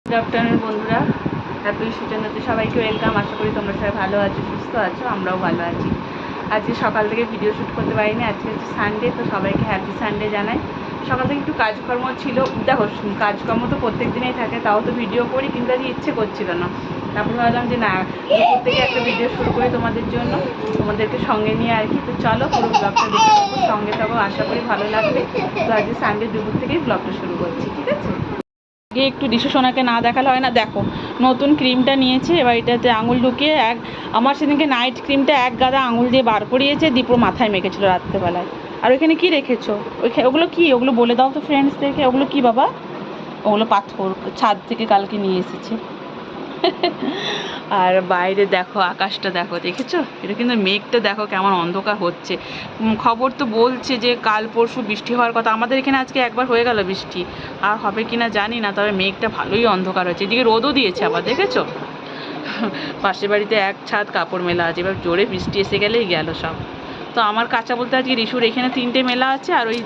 Good afternoon বন্ধুরা, happy সূচনাতে সবাইকে welcome. আশা করি তোমরা সবাই ভালো আছো, সুস্থ আছো, আমরাও ভালো আছি। আজকে সকাল থেকে ভিডিও শ্যুট করতে পারিনি, আজকে হচ্ছে সানডে, তো সবাইকে হ্যাপি সানডে জানাই। সকাল থেকে একটু কাজকর্ম ছিল, দেখো কাজকর্ম তো প্রত্যেক দিনেই থাকে, তাও তো ভিডিও করি, কিন্তু আজকে ইচ্ছে করছিল না। তারপর ভাবলাম যে না, দুপুর থেকে একটা ভিডিও শুরু করি তোমাদের জন্য, তোমাদেরকে সঙ্গে নিয়ে আর কি। তো চলো পুরো ব্লগটা দেখে থাকো, সঙ্গে থাকো, আশা করি ভালো লাগবে। তো আজকে সানডে দুপুর থেকেই ব্লগটা শুরু করছি, ঠিক আছে। একটু দিশু সোনাকে না দেখালে হয় না। দেখো নতুন ক্রিমটা নিয়েছে, এবার এটাতে আঙুল ঢুকিয়ে আমার সেদিনকে নাইট ক্রিমটা এক গাদা আঙুল দিয়ে বার করিয়েছে, দীপুর মাথায় মেখেছিল রাত্রেবেলায়। আর ওইখানে কি রেখেছো? ওগুলো কি? ওগুলো বলে দাও তো ফ্রেন্ডসদেরকে, ওগুলো কি বাবা? ওগুলো পাথর, ছাদ থেকে কালকে নিয়ে এসেছে। আর বাইরে দেখো, আকাশটা দেখো, দেখেছো? এটা কিন্তু মেঘটা দেখো কেমন অন্ধকার হচ্ছে। খবর তো বলছে যে কাল পরশু বৃষ্টি হওয়ার কথা। আমাদের এখানে আজকে একবার হয়ে গেল বৃষ্টি, আর হবে কিনা জানি না, তবে মেঘটা ভালোই অন্ধকার হচ্ছে। এদিকে রোদও দিয়েছে আবার, দেখেছো? পাশের বাড়িতে এক ছাদ কাপড় মেলা আছে, এবার জোরে বৃষ্টি এসে গেলেই গেল সব। তো আমার কাঁচা বলতে আজকে রিসুর এখানে 3টে মেলা আছে, আর ওই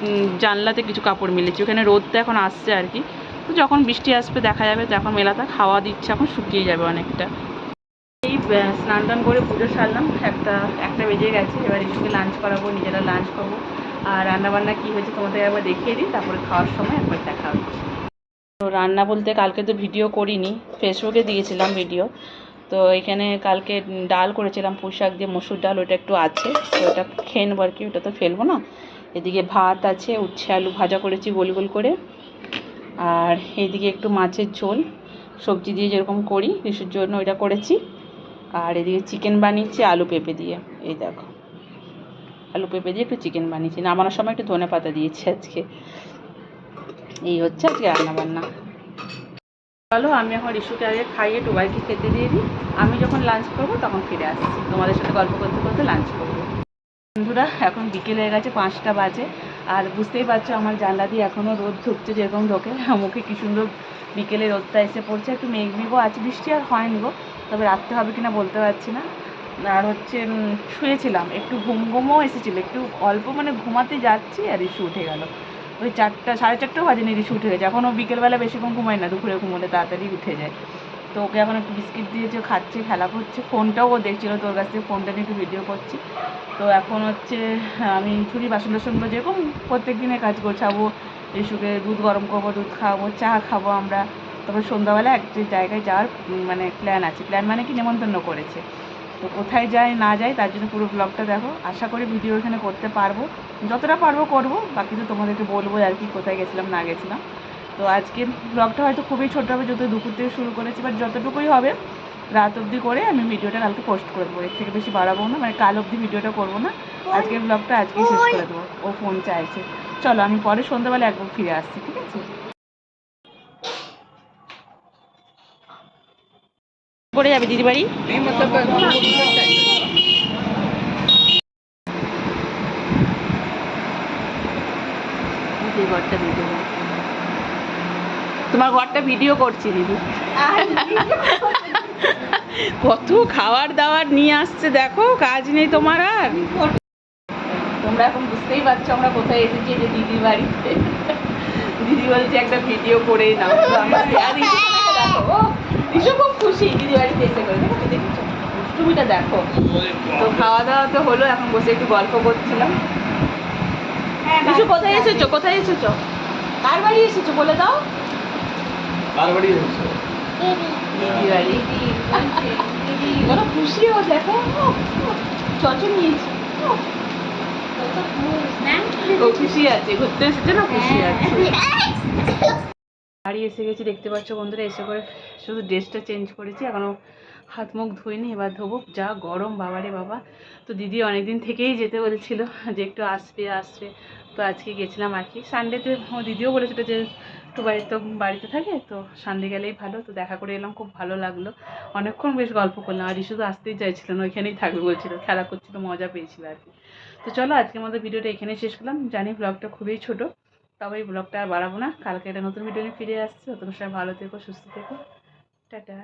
জানলাতে কিছু কাপড় মেলেছি, ওখানে রোদটা এখন আসছে আর কি। তো যখন বৃষ্টি আসবে দেখা যাবে, তখন মেলাটা হাওয়া দিচ্ছে, এখন শুকিয়ে যাবে অনেকটা। এই স্নান টান করে পুজো সারলাম, একটা বেজে গেছে। এবার রিসুকে লাঞ্চ করাবো, নিজেরা লাঞ্চ করবো। আর রান্নাবান্না কী হয়েছে তোমাদের একবার দেখিয়ে দিই, তারপরে খাওয়ার সময় একবার দেখা হচ্ছে। তো রান্না বলতে কালকে তো ভিডিও করিনি, ফেসবুকে দিয়েছিলাম ভিডিও। তো এখানে কালকে ডাল করেছিলাম, পুঁই শাক দিয়ে মসুর ডাল, ওটা একটু আছে, তো ওটা খেয়ে নেবো আর কি, ওটা তো ফেলবো না। এদিকে ভাত আছে, উচ্ছে আলু ভাজা করেছি গোল গোল করে। আর এইদিকে একটু মাছের ঝোল, সবজি দিয়ে যেরকম করি রিসুর জন্য ওইটা করেছি। আর এদিকে চিকেন বানিয়েছি আলু পেঁপে দিয়ে, এই দেখো আলু পেঁপে দিয়ে একটু চিকেন বানিয়েছি, নামানোর সময় একটু ধনে পাতা দিয়েছি আজকে। এই হচ্ছে আজকে রান্নাবান্না। চলো আমি এখন রিসুকে আগে খাইয়ে টুবাইকে খেতে দিয়ে দিই, আমি যখন লাঞ্চ করবো তখন ফিরে আসছি, তোমাদের সাথে গল্প করতে করতে লাঞ্চ করবো। বন্ধুরা এখন বিকেল হয়ে গেছে, 5টা বাজে। আর বুঝতেই পারছো আমার জানলা দিয়ে এখনও রোদ ঢুকছে, যেরকম ঢোকে মুখে কি সুন্দর বিকেলে রোদটা এসে পড়ছে। একটু মেঘ আছে, বৃষ্টি আর হয়নি গো, তবে রাত্রে হবে কিনা বলতে পারছি না। আর হচ্ছে শুয়েছিলাম, একটু ঘুমও এসেছিলো, একটু অল্প মানে ঘুমাতে যাচ্ছি আর রিসু উঠে গেল। ওই 4টা 4:30টাও বাজেনি, রিসু উঠে গেছে। এখনও বিকেলবেলা বেশিক্ষণ ঘুমায় না, দুপুরে ঘুমোলে তাড়াতাড়ি উঠে যায়। তো ওকে এখন একটু বিস্কিট দিয়েছে, খাচ্ছে, খেলা করছে, ফোনটাও ও দেখছিলো, তোর কাছ থেকে ফোনটা নিয়ে একটু ভিডিও করছি। তো এখন হচ্ছে আমি ছুরি বাসন টাসনগুলো যেরকম প্রত্যেক দিনের কাজ গোছাবো, রিসুকে দুধ গরম করবো, দুধ খাওয়াবো, চা খাবো আমরা। তবে সন্ধ্যাবেলা একটা জায়গায় যাওয়ার মানে প্ল্যান আছে, প্ল্যান মানে কি নেমন্তন্ন করেছে। তো কোথায় যায় না যায় তার জন্য পুরো ব্লগটা দেখো, আশা করি ভিডিও এখানে করতে পারবো, যতটা পারবো করবো, বাকি তো তোমাদেরকে বলবো আর কি কোথায় গেছিলাম না গেছিলাম। তো আজকের ব্লগটা হয়তো খুবই ছোটো হবে, যত দুপুর থেকে শুরু করেছি, বাট যতটুকুই হবে রাত অবধি করে আমি ভিডিওটা কালকে পোস্ট করে দেবো, এর থেকে বেশি বাড়াবো না, মানে কাল অবধি ভিডিওটা করবো না, আজকের ব্লগটা আজকেই শেষ করে দেবো। ও ফোন চাইছে, চলো আমি পরে সন্ধ্যাবেলা একবার ফিরে আসছি, ঠিক আছে? করে যাবে দিদি বাড়ি? তোমার ঘরটা ভিডিও করছি দিদি। কত খাবার দাবার নিয়ে আসছে দেখো, কাজ নেই তোমার আর। তোমরা এখন বুঝতেই পারছো আমরা কোথায় এসেছি, যে দিদির বাড়িতে। দিদি বলছে একটা ভিডিও করে নাও, তো আমরা দেখো রিসু খুব খুশি দিদি বাড়িতে এসে করে, দেখো দেখেছো তুমিটা দেখো। তো খাওয়া দাওয়া তো হলো, এখন বসে একটু গল্প করছিলাম। রিসু কোথায় এসেছো, কোথায় এসেছো, কার বাড়ি এসেছো বলে দাও? কার বাড়ি এসেছো? দিদি বাড়ি। বলো খুশি ও, দেখো চচ নিয়েছি, ও খুশি আছে, ঘুরতে এসেছে না, খুশি আছে। বাড়ি এসে গেছি দেখতে পাচ্ছ বন্ধুরা, এসে করে শুধু ড্রেসটা চেঞ্জ করেছি, এখনও হাত মুখ ধুইনি, এবার ধোবো, যা গরম বাবারে বাবা। তো দিদি অনেকদিন থেকেই যেতে বলছিল যে একটু আসবে আসবে, তো আজকে গেছিলাম আর কি। সানডেতে দিদিও বলেছিল যে একটু বাড়িতে থাকে, তো সানডে গেলেই ভালো, তো দেখা করে এলাম, খুব ভালো লাগলো, অনেকক্ষণ বেশ গল্প করলাম। আর শুধু আসতেই চাইছিল না, ওইখানেই থাকবে বলছিল, খেলা করছিল, মজা পেয়েছিল আর কি। তো চলো আজকের মতো ভিডিওটা এখানেই শেষ করলাম, জানি ব্লগটা খুবই ছোটো, তবে এই ব্লগটা আর বাড়াবো না, কালকে একটা নতুন ভিডিও নিয়ে ফিরে আসছি। তোমরা সবাই ভালো থেকো, সুস্থ থেকো, টাটা।